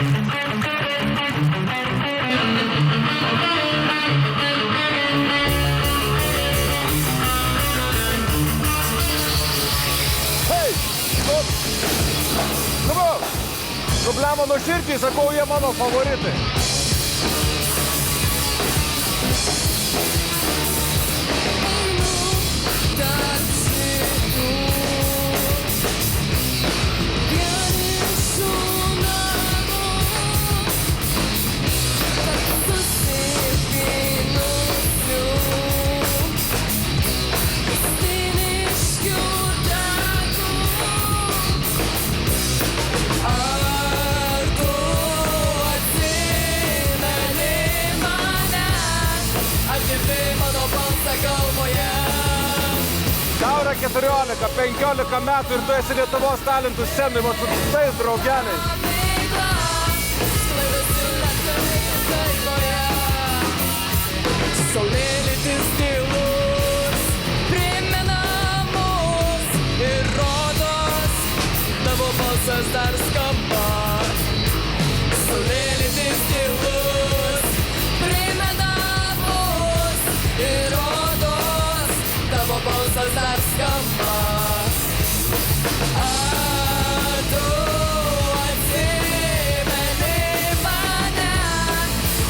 Hei! Dabar! Problema nuoširdžiai, sakau, jie mano favoritai. Tau yra 14, 15 metų ir tu esi Lietuvos talentų scenai, va su tais draugeliais. Saulėlydis tylus primena mus ir rodos tavo balsas dar skamba. Saulėlydis tylus primena mus ir rodos tavo balsas dar skamba. Ar tu atsimeni mane,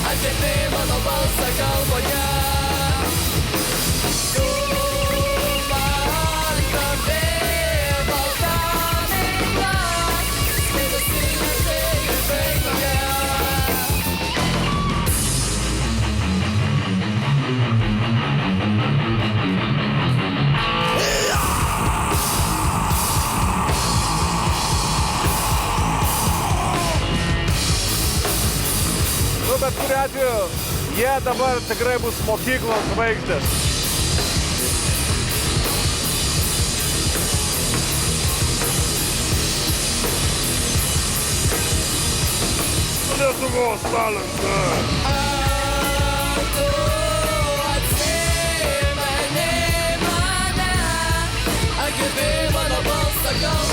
ar girdi mano balsą galvoje? Tu man kvepė balta mėlyna, skridusi lėtai ir veikloje. Nu, bet kuriuo atveju, jie dabar tikrai bus mokyklos žvaigždės. Lietuvos talentas. Ar tu atsimeni mane, ar girdi mano balsą galvoje?